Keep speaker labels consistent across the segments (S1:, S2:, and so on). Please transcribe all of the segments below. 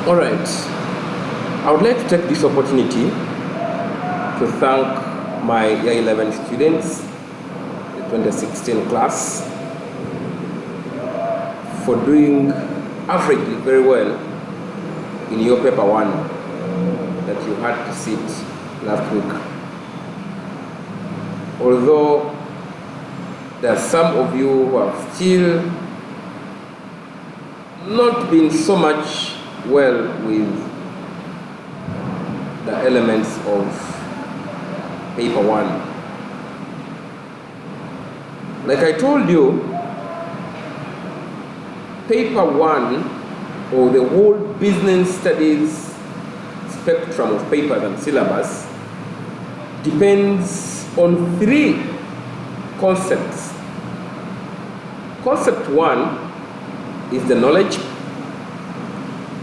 S1: All right. I would like to take this opportunity to thank my year 11 students, the 2016 class, for doing averagely very well in your paper 1 that you had to sit last week. Although there are some of you who have still not been so much well with the elements of paper 1. Like I told you, paper 1, or the whole business studies spectrum of papers and syllabus, depends on 3 concepts. Concept 1 is the knowledge.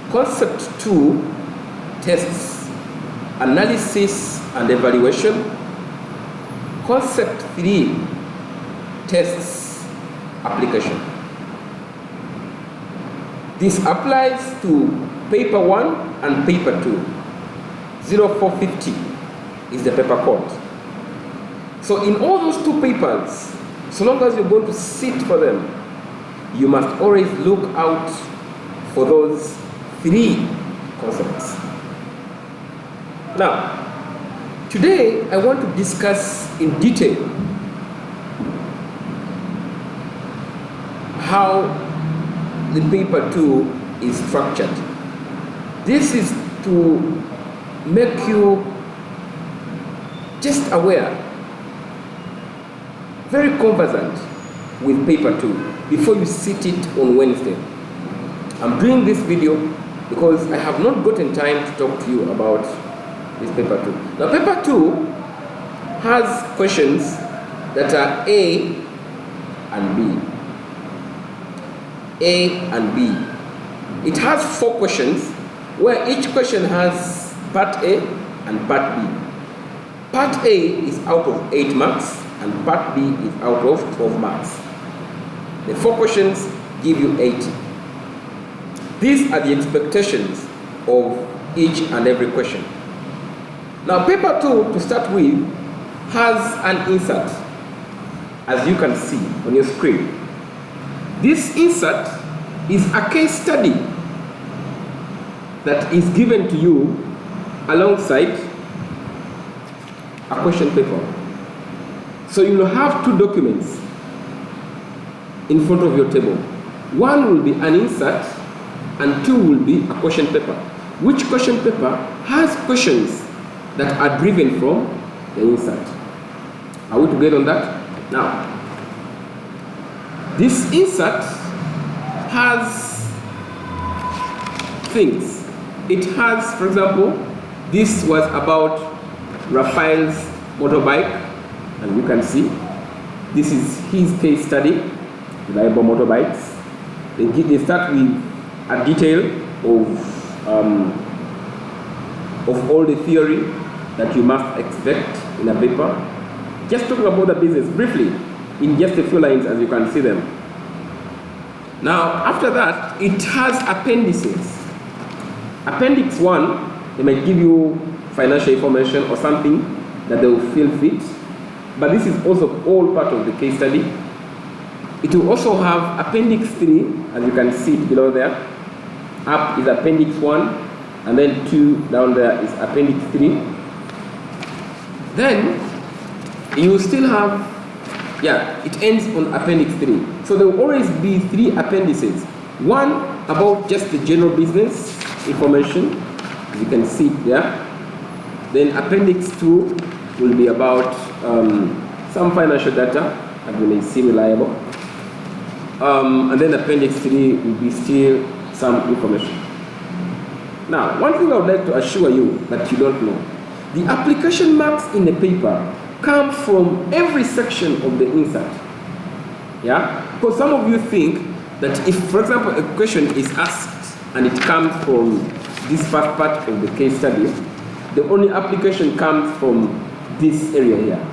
S1: Concept 2, tests, analysis and evaluation. Concept 3, tests, application. This applies to paper 1 and paper 2. 0450 is the paper code. So in all those 2 papers, so long as you're going to sit for them, you must always look out for those 3 concepts. Now, today I want to discuss in detail how the paper 2 is structured. This is to make you just aware, very conversant with paper 2 before you sit it on Wednesday. I'm doing this video because I have not gotten time to talk to you about this paper 2. Now, paper 2 has questions that are A and B. A and B. It has 4 questions where each question has part A and part B. Part A is out of 8 marks and part B is out of 12 marks. The 4 questions give you 80. These are the expectations of each and every question. Now, paper 2, to start with, has an insert, as you can see on your screen. This insert is a case study that is given to you alongside a question paper. So you will have 2 documents in front of your table. One will be an insert and 2 will be a question paper. Which question paper has questions that are driven from the insert? Are we together on that? Now, this insert has things. It has, for example, this was about Raphael's motorbike, and you can see this is his case study, reliable motorbikes. They start with a detail of all the theory that you must expect in a paper. Just talking about the business briefly, in just a few lines as you can see them. Now, after that, it has appendices. Appendix 1, they might give you financial information or something that they will feel fit, but this is also all part of the case study. It will also have appendix 3, as you can see it below there. Up is appendix 1, and then 2 down there is appendix 3. Then you will still have, it ends on appendix 3. So there will always be 3 appendices. One about just the general business information, as you can see it there. Then appendix 2 will be about some financial data, as you may see reliable. And then appendix 3 will be still some information. Now, one thing I would like to assure you that you don't know, the application marks in the paper come from every section of the insert. Because some of you think that if, for example, a question is asked and it comes from this first part of the case study, the only application comes from this area here.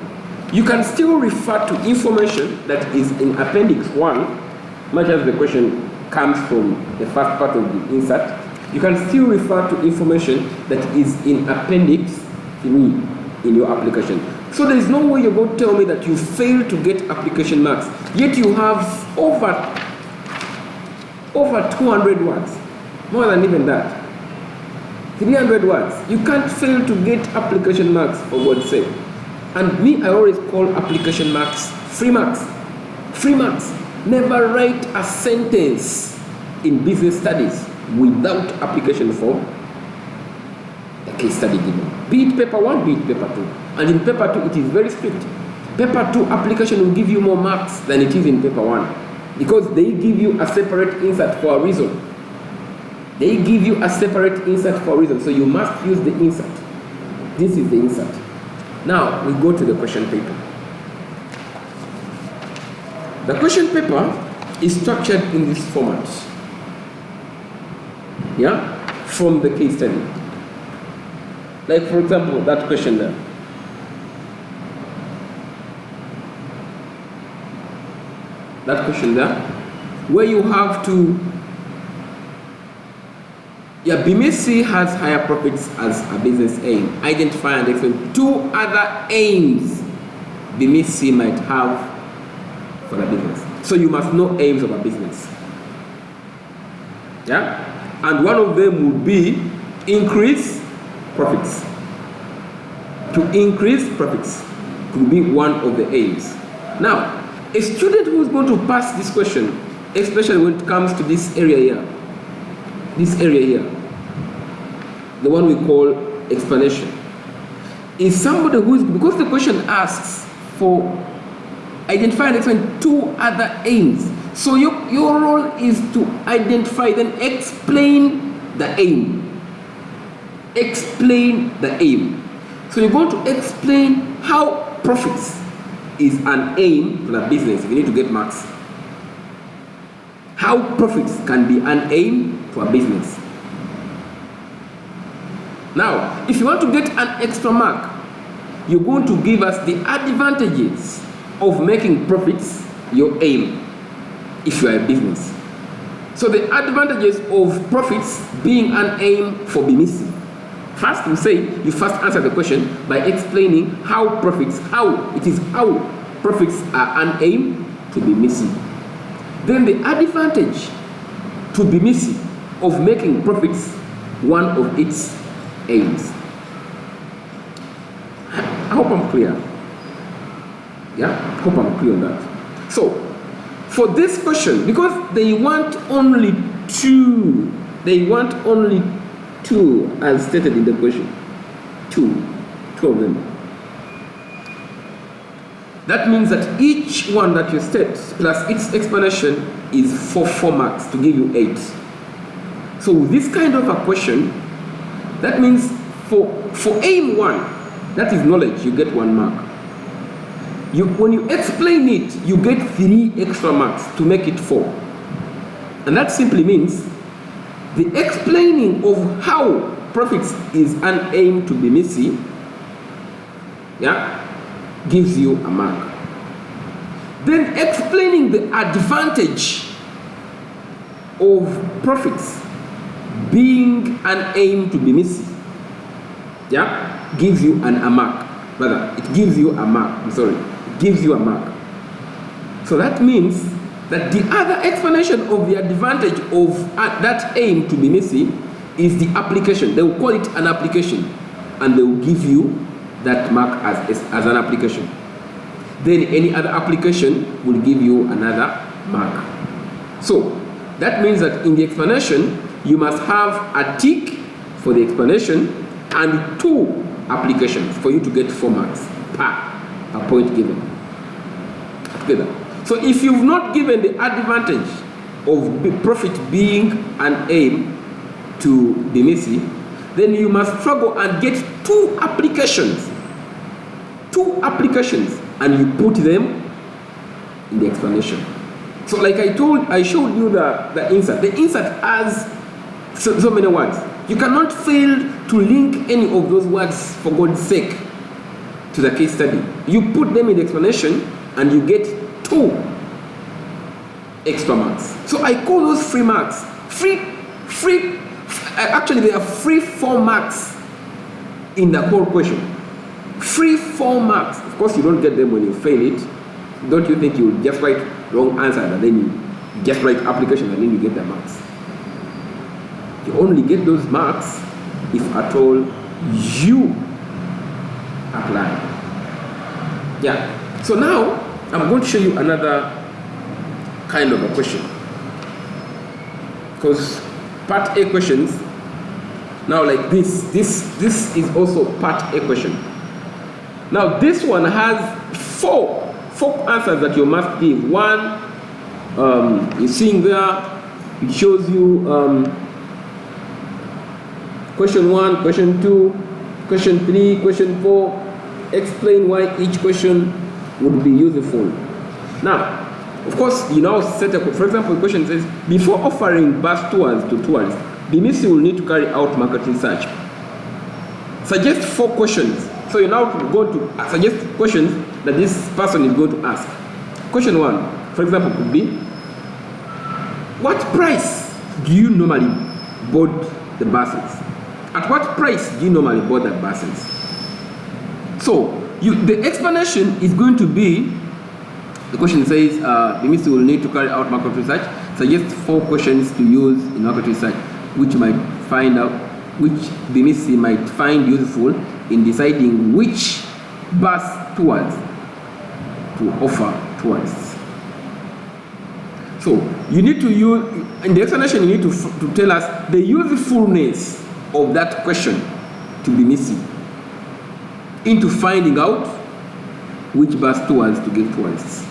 S1: You can still refer to information that is in appendix 1, much as the question comes from the first part of the insert. you can still refer to information that is in appendix 3 in your application. So there is no way you're going to tell me that you failed to get application marks, yet you have over 200 words, more than even that. 300 words. You can't fail to get application marks, for God's sake. And me, I always call application marks free marks. Free marks. Never write a sentence in business studies without application for the case study given. Be it paper 1, be it paper 2. And in paper 2, it is very strict. Paper 2 application will give you more marks than it is in paper 1, because they give you a separate insert for a reason. They give you a separate insert for a reason, so you must use the insert. This is the insert. Now, we go to the question paper. The question paper is structured in this format. Yeah? From the case study. Like, for example, that question there. That question there, where you have to, BMC has higher profits as a business aim. Identify and explain 2 other aims BMC might have for a business. So you must know aims of a business. Yeah? And one of them would be increase profits. To increase profits could be one of the aims. Now, a student who is going to pass this question, especially when it comes to this area here, the one we call explanation, is somebody who is, because the question asks for identify and explain 2 other aims. So your role is to identify, then explain the aim. Explain the aim. So you're going to explain how profits is an aim for the business. You need to get marks. How profits can be an aim for a business. Now, if you want to get an extra mark, you're going to give us the advantages of making profits your aim if you are a business. So the advantages of profits being an aim for BMC. First, we say you first answer the question by explaining how profits are an aim to BMC. Then the advantage to BMC of making profits one of its aims. I hope I'm clear. Yeah, I hope I'm clear on that. So, for this question, because they want only 2, as stated in the question, 2 of them. That means that each one that you state plus its explanation is for 4 marks to give you 8. So with this kind of a question, that means for aim 1, that is knowledge, you get 1 mark. When you explain it, you get 3 extra marks to make it 4. And that simply means the explaining of how profits is an aim to BMC, gives you a mark. Then explaining the advantage of profits being an aim to BMC, gives you a mark. Rather, it gives you a mark. Gives you a mark. So that means that the other explanation of the advantage of that aim to BMC is the application. They will call it an application, and they will give you that mark as an application. Then any other application will give you another mark. So that means that in the explanation, you must have a tick for the explanation and 2 applications for you to get 4 marks per point given. Together. So if you've not given the advantage of the profit being an aim to BMC, then you must struggle and get 2 applications. 2 applications, and you put them in the explanation. So like I showed you the insert. The insert has so many words. You cannot fail to link any of those words, for God's sake, to the case study. You put them in the explanation and you get 2 extra marks. So I call those free marks. Free Actually, there are free 4 marks in the whole question. Free 4 marks. Of course, you don't get them when you fail it. Don't you think you just write wrong answer and then you just write application and then you get the marks? You only get those marks if at all you apply. Yeah. So now I'm going to show you another kind of a question. Because part A questions, now like this is also part A question. Now this one has four answers that you must give. One, you're seeing there, it shows you question 1, question 2, question 3, question 4. Explain why each question would be useful. Now, of course, you now set up, for example, the question says, before offering bus tours to tourists, the ministry will need to carry out market research. Suggest 4 questions. So you're now going to suggest questions that this person is going to ask. Question 1, for example, could be, what price do you normally board the buses? At what price do you normally board the buses? So the explanation is going to be, the question says, the ministry will need to carry out market research. Suggest 4 questions to use in market research, which the ministry might find useful in deciding which bus tours to offer tourists. So you need to use, in the explanation you need to tell us the usefulness of that question to the ministry into finding out which bus tours to give tourists.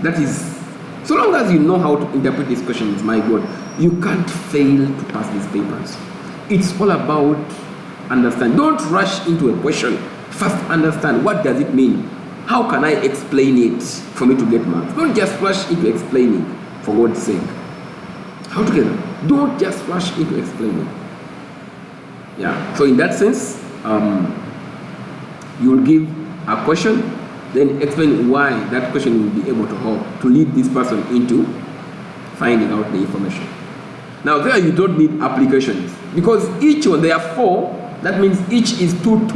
S1: That is, so long as you know how to interpret these questions, my God, you can't fail to pass these papers. It's all about understand. Don't rush into a question. First understand, what does it mean? How can I explain it for me to get marks? Don't just rush into explaining, for God's sake. How together? Don't just rush into explaining. Yeah. So in that sense, you will give a question, then explain why that question will be able to help to lead this person into finding out the information. Now there you don't need applications, because each one, there are 4, that means each is 2.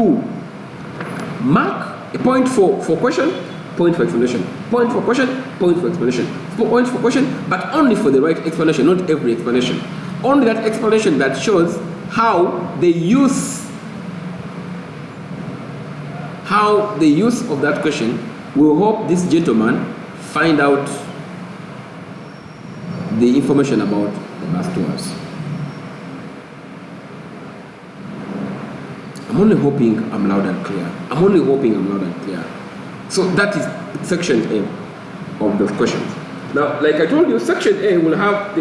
S1: Mark a point for question, point for explanation. Point for question, point for explanation. Point for question, but only for the right explanation, not every explanation. Only that explanation that shows how the use of that question will help this gentleman find out the information about the bus tours. I'm only hoping I'm loud and clear. So that is section A of those questions. Now, like I told you, section A will have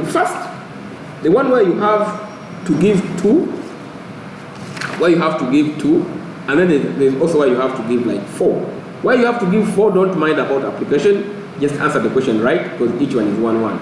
S1: the one where you have to give 2, and then there's also where you have to give like 4. Where you have to give 4, don't mind about application, just answer the question right, because each one is 1-1.